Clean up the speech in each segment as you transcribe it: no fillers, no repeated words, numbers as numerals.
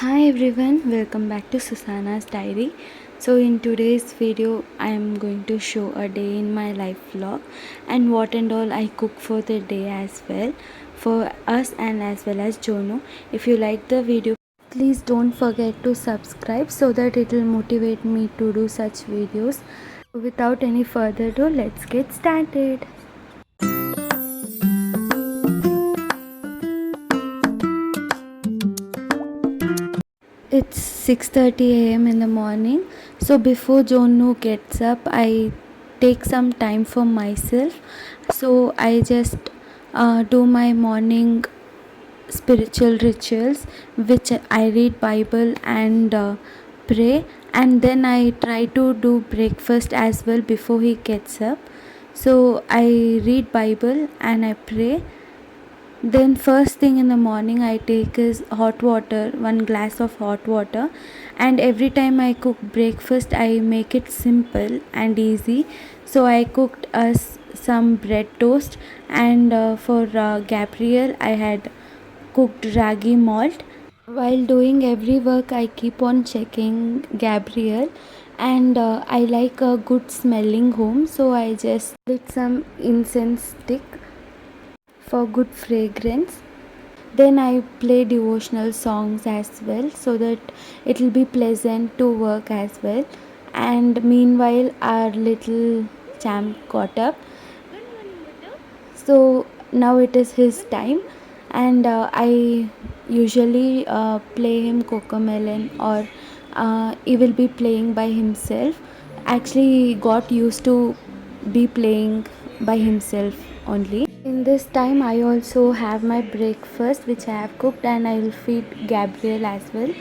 Hi everyone, welcome back to Susanna's Diary. So in today's video I am going to show a day in my life vlog and what and all I cook for the day as well for us and as well as Jono. If you like the video, please don't forget to subscribe so that it will motivate me to do such videos. Without any further ado, let's get started. It's 6:30 a.m. in the morning. So before Jonu gets up, I take some time for myself. So I just do my morning spiritual rituals, which I read Bible and pray, and then I try to do breakfast as well before he gets up. So I read Bible and I pray. Then first thing in the morning I take is hot water, one glass of hot water, and every time I cook breakfast I make it simple and easy. So I cooked us some bread toast, and for Gabriel I had cooked ragi malt. While doing every work I keep on checking Gabriel, and I like a good smelling home, so I just lit some incense stick for good fragrance. Then I play devotional songs as well so that it will be pleasant to work as well. And meanwhile, our little champ got up. So now it is his time, and I usually play him Cocomelon, or he will be playing by himself. Actually, he got used to be playing by himself only. In this time, I also have my breakfast which I have cooked, and I will feed Gabriel as well.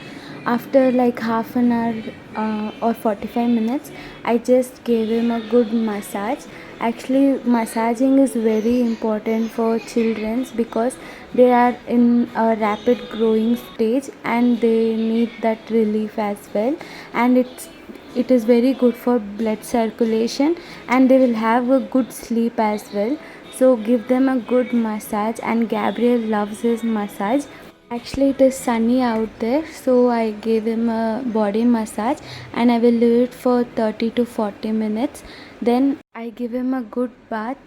After like half an hour or 45 minutes, I just gave him a good massage. Actually, massaging is very important for children because they are in a rapid growing stage and they need that relief as well. And it is very good for blood circulation, and they will have a good sleep as well. So give them a good massage, and Gabriel loves his massage. Actually, it is sunny out there, so I gave him a body massage, and I will leave it for 30 to 40 minutes. Then I give him a good bath,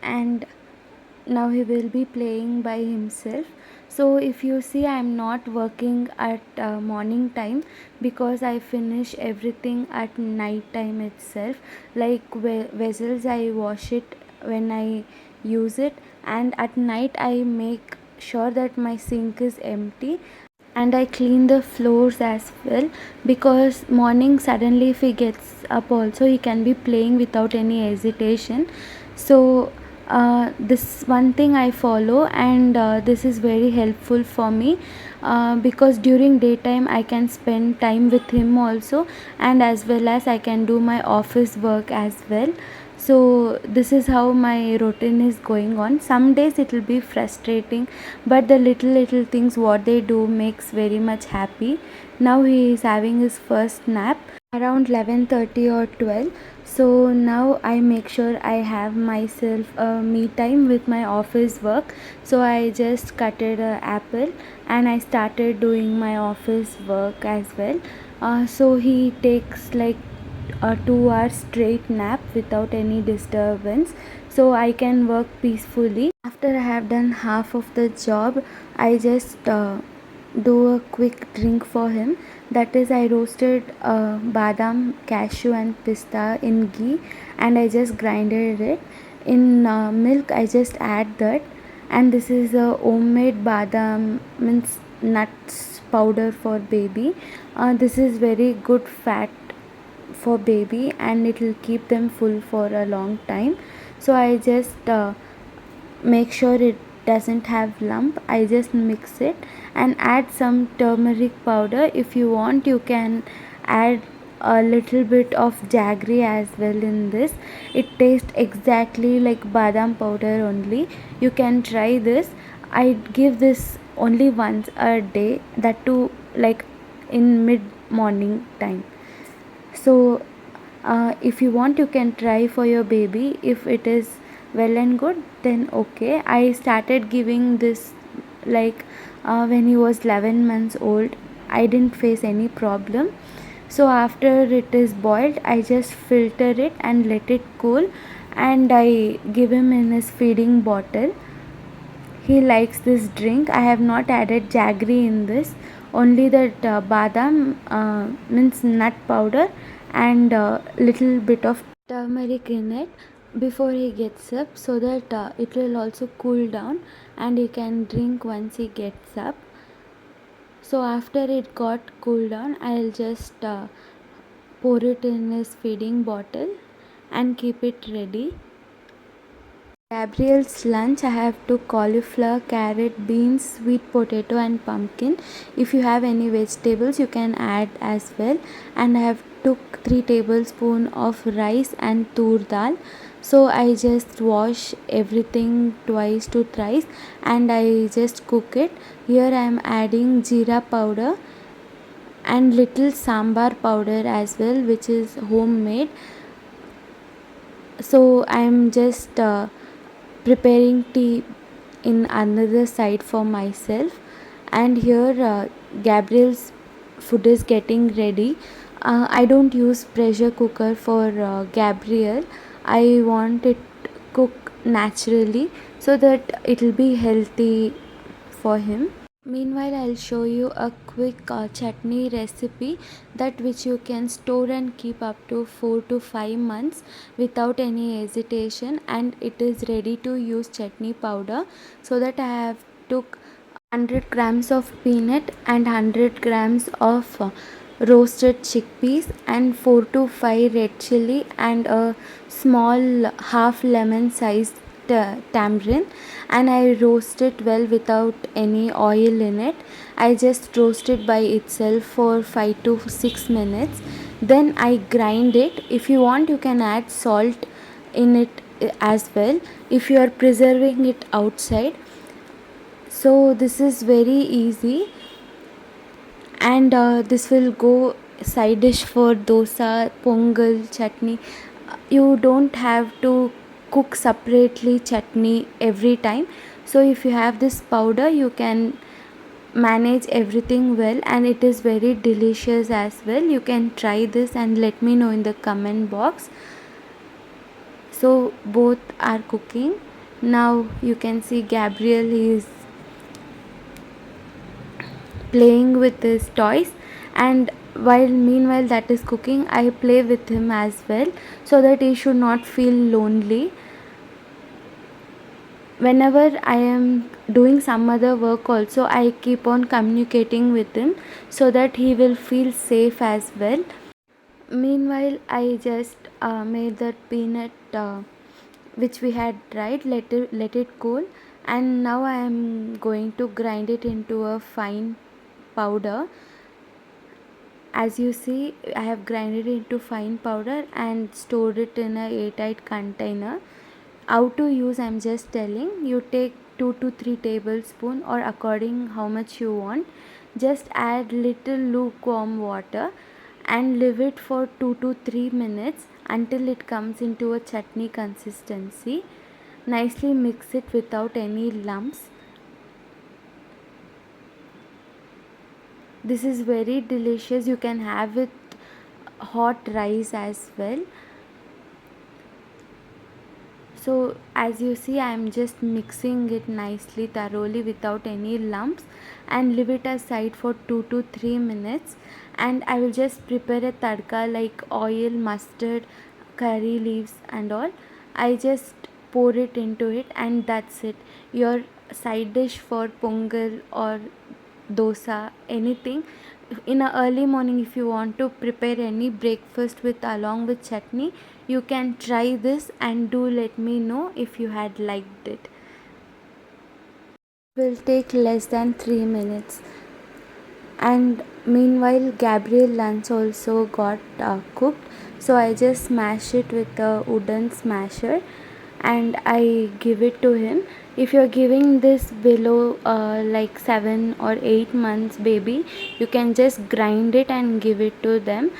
and now he will be playing by himself. So if you see, I am not working at morning time because I finish everything at night time itself. Like vessels, I wash it when I use it, and at night I make sure that my sink is empty, and I clean the floors as well, because morning suddenly if he gets up also he can be playing without any hesitation. So this one thing I follow, and this is very helpful for me because during daytime I can spend time with him also, and as well as I can do my office work as well. So this is how my routine is going on. Some days it will be frustrating, but the little things what they do makes very much happy. Now he is having his first nap around 11:30 or 12. So now I make sure I have myself a me time with my office work. So I just cutted an apple and I started doing my office work as well. So he takes like a 2 hour straight nap without any disturbance, so I can work peacefully. After I have done half of the job, I just do a quick drink for him. That is, I roasted badam, cashew, and pista in ghee, and I just grinded it. In milk, I just add that, and this is a homemade badam means nuts powder for baby. This is very good fat for baby, and it will keep them full for a long time. So I just make sure it doesn't have lump. I just mix it and add some turmeric powder. If you want, you can add a little bit of jaggery as well in this. It tastes exactly like badam powder only. You can try this. I give this only once a day, that too like in mid morning time. So if you want, you can try for your baby. If it is well and good, then okay. I started giving this like when he was 11 months old. I didn't face any problem. So after it is boiled, I just filter it and let it cool, and I give him in his feeding bottle. He likes this drink. I have not added jaggery in this, only that badam, means nut powder, and little bit of turmeric in it before he gets up, so that it will also cool down and he can drink once he gets up. So after it got cooled down, I'll just pour it in his feeding bottle and keep it ready. Gabriel's lunch, I have took cauliflower, carrot, beans, sweet potato and pumpkin. If you have any vegetables you can add as well. And I have took 3 tablespoons of rice and tur dal. So I just wash everything twice to thrice and I just cook it. Here I am adding jeera powder and little sambar powder as well, which is homemade. So I am just preparing tea in another side for myself. And here Gabriel's food is getting ready. I don't use pressure cooker for Gabriel. I want it cook naturally so that it will be healthy for him. Meanwhile, I'll show you a quick chutney recipe that which you can store and keep up to 4 to 5 months without any hesitation, and it is ready to use chutney powder. So that I have took 100 grams of peanut and 100 grams of roasted chickpeas and 4 to 5 red chili and a small half lemon sized tamarind, and I roast it well without any oil in it. I just roast it by itself for 5 to 6 minutes. Then I grind it. If you want, you can add salt in it as well if you are preserving it outside. So this is very easy, and this will go side dish for dosa, pongal, chutney. You don't have to cook separately chutney every time. So if you have this powder, you can manage everything well, and it is very delicious as well. You can try this and let me know in the comment box. So both are cooking. Now you can see Gabriel is playing with his toys, and meanwhile that is cooking, I play with him as well so that he should not feel lonely. Whenever I am doing some other work also, I keep on communicating with him so that he will feel safe as well. Meanwhile, I just made that peanut which we had dried, let it cool, and now I am going to grind it into a fine powder. As you see, I have grinded it into fine powder and stored it in a airtight container. How to use, I'm just telling. You take 2 to 3 tablespoons or according how much you want. Just add little lukewarm water and leave it for 2 to 3 minutes until it comes into a chutney consistency. Nicely mix it without any lumps. This is very delicious. You can have it hot rice as well. So as you see, I am just mixing it nicely thoroughly without any lumps and leave it aside for 2 to 3 minutes. And I will just prepare a tadka like oil, mustard, curry leaves and all. I just pour it into it, and that's it. Your side dish for pongal or dosa, anything. In a early morning, if you want to prepare any breakfast with along with chutney, you can try this and do let me know if you had liked it. It will take less than 3 minutes. And meanwhile, Gabriel lunch also got cooked, so I just smash it with a wooden smasher and I give it to him. If you're giving this below like 7 or 8 months baby, you can just grind it and give it to them.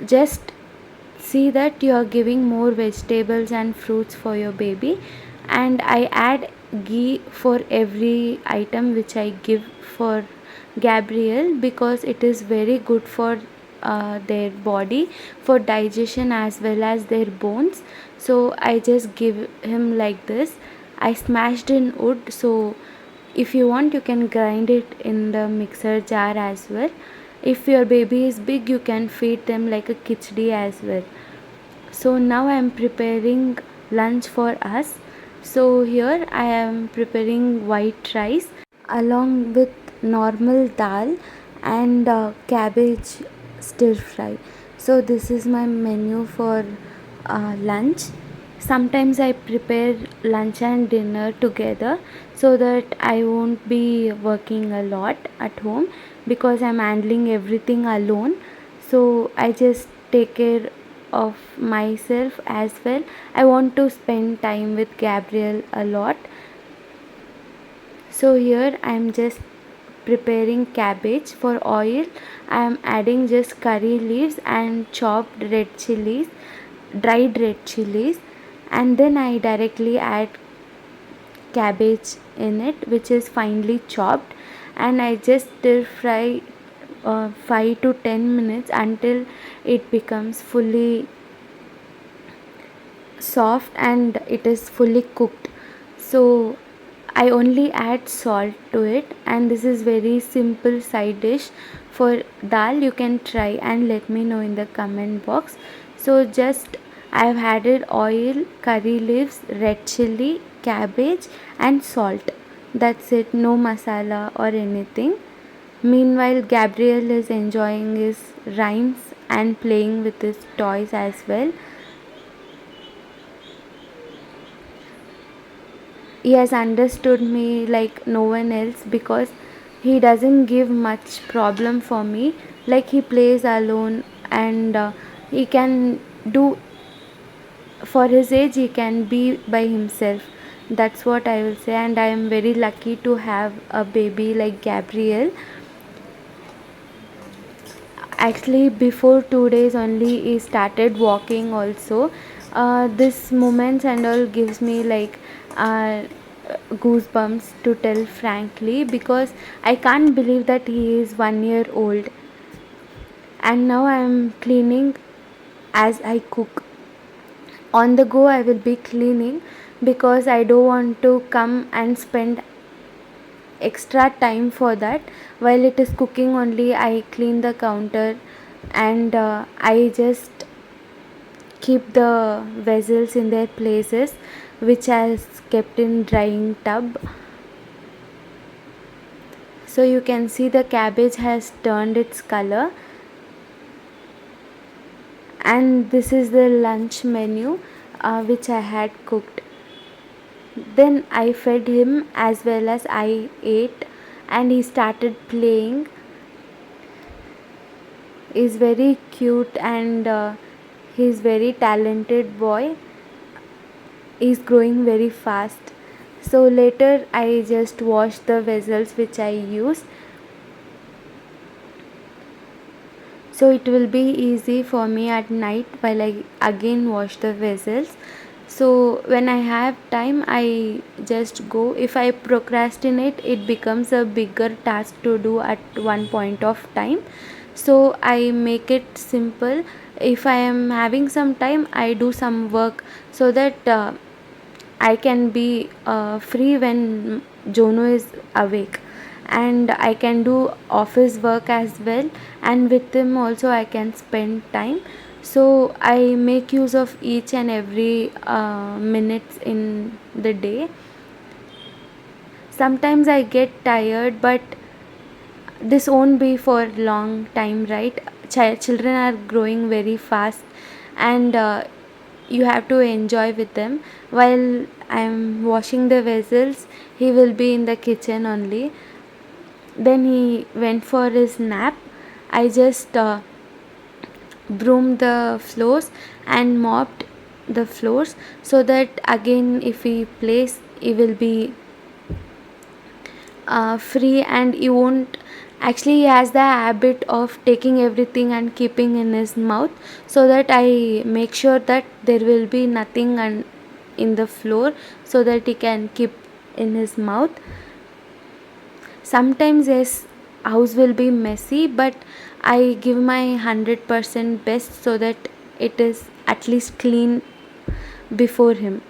Just see that you are giving more vegetables and fruits for your baby. And I add ghee for every item which I give for Gabriel because it is very good for their body, for digestion as well as their bones. So I just give him like this. I smashed in wood, so if you want you can grind it in the mixer jar as well. If your baby is big, you can feed them like a khichdi as well. So now I am preparing lunch for us. So here I am preparing white rice along with normal dal and cabbage stir fry. So this is my menu for lunch. Sometimes I prepare lunch and dinner together so that I won't be working a lot at home because I'm handling everything alone. So I just take care of myself as well. I want to spend time with Gabriel a lot. So here I am just preparing cabbage. For oil I am adding just curry leaves and chopped red chilies, dried red chilies, and then I directly add cabbage in it which is finely chopped, and I just stir fry 5 to 10 minutes until it becomes fully soft and it is fully cooked. So I only add salt to it, and this is very simple side dish for dal. You can try and let me know in the comment box. So just I have added oil, curry leaves, red chili, cabbage and salt. That's it, no masala or anything. Meanwhile, Gabriel is enjoying his rhymes and playing with his toys as well. He has understood me like no one else because he doesn't give much problem for me. Like he plays alone, and he can do, for his age he can be by himself. That's what I will say, and I am very lucky to have a baby like Gabriel. Actually before 2 days only he started walking also. This moments and all gives me like uh, goosebumps to tell frankly, because I can't believe that he is 1 year old. And now I am cleaning as I cook. On the go I will be cleaning because I don't want to come and spend extra time for that. While it is cooking only I clean the counter, and I just keep the vessels in their places which has kept in drying tub. So you can see the cabbage has turned its color, and this is the lunch menu which I had cooked. Then I fed him as well as I ate, and he started playing. He's very cute, and he's very talented boy. He's growing very fast. So later I just washed the vessels which I use, so it will be easy for me at night while I again wash the vessels. So when I have time I just go. If I procrastinate, it becomes a bigger task to do at one point of time. So I make it simple. If I am having some time, I do some work so that I can be free when Jono is awake, and I can do office work as well, and with him also I can spend time. So I make use of each and every minutes in the day. Sometimes I get tired, but this won't be for long time, right? Children are growing very fast, and you have to enjoy with them. While I'm washing the vessels, he will be in the kitchen only. Then he went for his nap. I just broomed the floors and mopped the floors, so that again if he plays he will be free, and he won't, actually he has the habit of taking everything and keeping in his mouth, so that I make sure that there will be nothing in the floor, so that he can keep in his mouth. Sometimes yes, house will be messy, but I give my 100% best so that it is at least clean before him.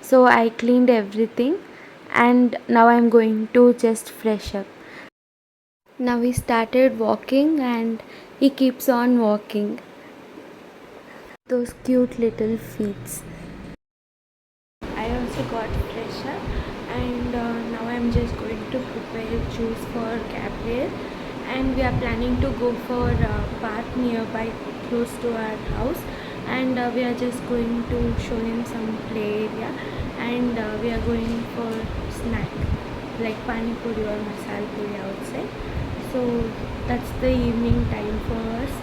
So I cleaned everything, and now I'm going to just fresh up. Now we started walking, and he keeps on walking. Those cute little feet. I also got fresh up, and now I'm just going to prepare juice for Gabriel, and we are planning to go for a park nearby close to our house, and we are just going to show him some play area, and we are going for snack like pani puri or masala puri outside. So that's the evening time for us.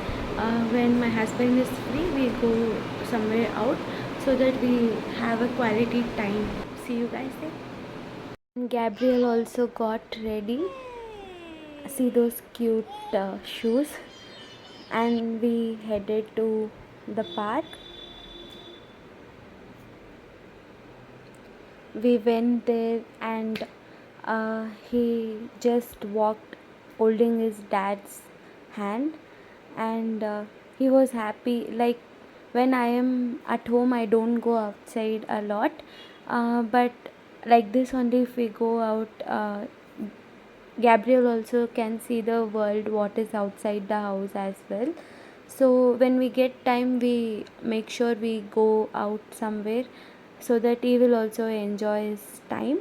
When my husband is free, we go somewhere out so that we have a quality time. See you guys there. Gabriel also got ready. See those cute shoes, and we headed to the park. We went there, and he just walked holding his dad's hand, and he was happy. Like, when I am at home, I don't go outside a lot, but like this only, if we go out, Gabriel also can see the world, what is outside the house as well. So when we get time, we make sure we go out somewhere so that he will also enjoy his time.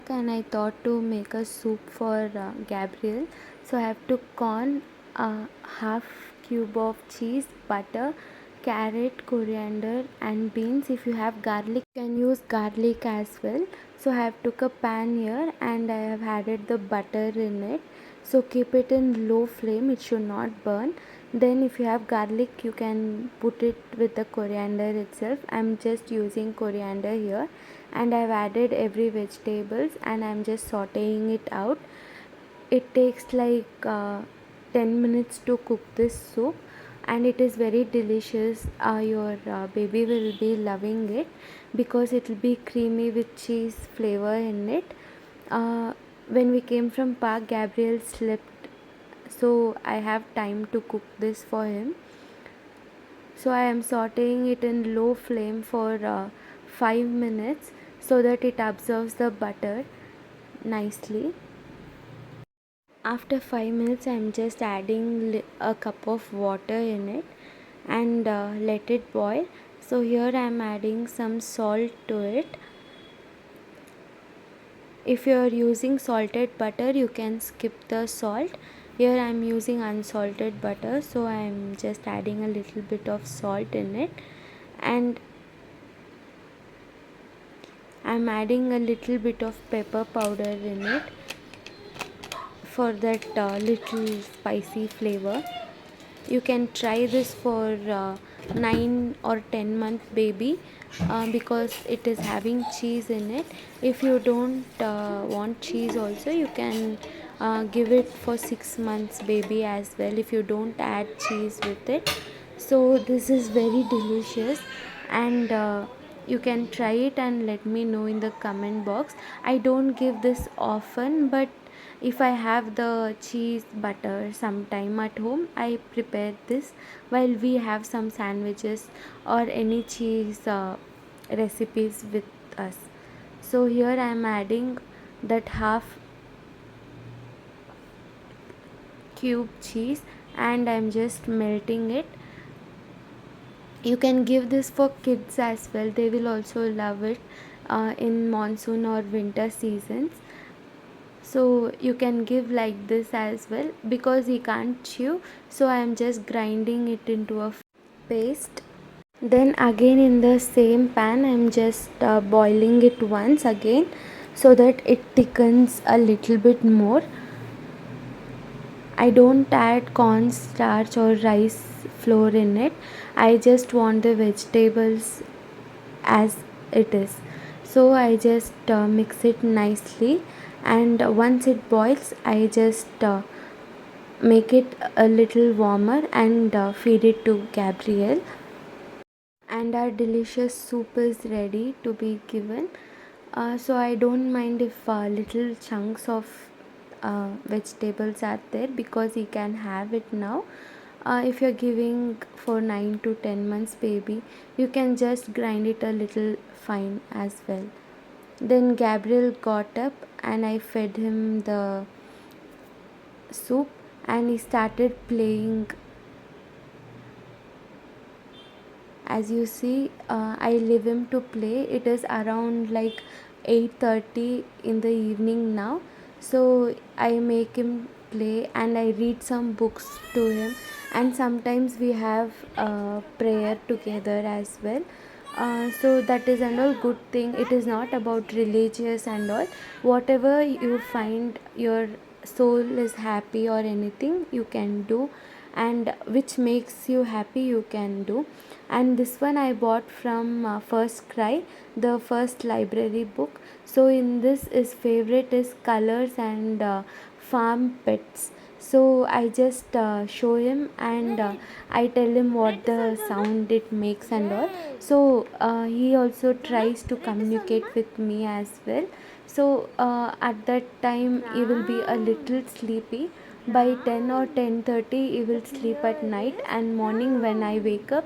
And I thought to make a soup for Gabriel. So I have to corn, half cube of cheese, butter, carrot, coriander, and beans. If you have garlic, you can use garlic as well. So I have took a pan here, and I have added the butter in it. So keep it in low flame; it should not burn. Then if you have garlic, you can put it with the coriander itself. I'm just using coriander here, and I've added every vegetables, and I'm just sauteing it out. It takes like 10 minutes to cook this soup, and it is very delicious. Your baby will be loving it because it will be creamy with cheese flavor in it. When we came from park, Gabriel slept, so I have time to cook this for him. So I am sauteing it in low flame for 5 minutes so that it absorbs the butter nicely. After 5 minutes, I am just adding a cup of water in it, and let it boil. So here I am adding some salt to it. If you are using salted butter, you can skip the salt. Here I am using unsalted butter, so I am just adding a little bit of salt in it, and I am adding a little bit of pepper powder in it for that little spicy flavor. You can try this for 9 or 10-month baby because it is having cheese in it. If you don't want cheese also, you can give it for 6 months baby as well if you don't add cheese with it. So this is very delicious, and you can try it and let me know in the comment box. I don't give this often, but if I have the cheese butter sometime at home, I prepare this while we have some sandwiches or any cheese recipes with us. So here I am adding that half cube cheese and I'm just melting it. You can give this for kids as well, they will also love it in monsoon or winter seasons. So you can give like this as well, because he can't chew, so I am just grinding it into a paste. Then again in the same pan I am just boiling it once again, so that it thickens a little bit more. I don't add cornstarch or rice flour in it. I just want the vegetables as it is. So I just mix it nicely, and once it boils, I just make it a little warmer and feed it to Gabriel. And our delicious soup is ready to be given. So I don't mind if little chunks of vegetables are there, because he can have it now. If you're giving for 9 to 10 months baby, you can just grind it a little fine as well. Then Gabriel got up and I fed him the soup, and he started playing. As you see, I leave him to play. It is around like 8:30 in the evening now, so I make him play and I read some books to him, and sometimes we have prayer together as well. So that is and all good thing. It is not about religious and all. Whatever you find your soul is happy or anything you can do, and which makes you happy you can do. And this one I bought from First Cry, the first library book. So in this his favorite is colors and farm pets. So I just show him, and I tell him what the sound it makes and all. So he also tries to communicate with me as well. So at that time he will be a little sleepy. By 10 or 10:30 he will sleep at night, and morning when I wake up,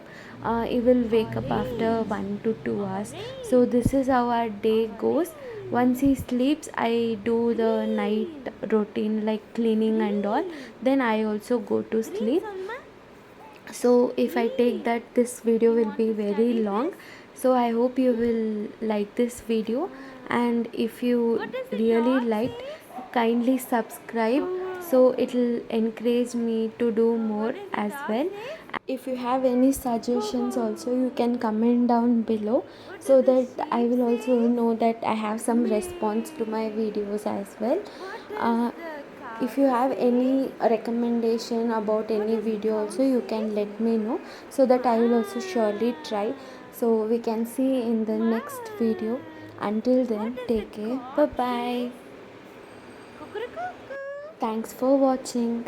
he will wake up after 1 to 2 hours. So this is how our day goes. Once he sleeps, I do the night routine like cleaning and all, then I also go to sleep. So if I take that, this video will be very long. So I hope you will like this video, and if you really liked, kindly subscribe, so it will encourage me to do more as well. If you have any suggestions also, you can comment down below, so that I will also know that I have some response to my videos as well. uh, if you have any recommendation about any video also, you can let me know, so that I will also surely try. So we can see in the next video. Until then, take care. Bye bye. Thanks for watching.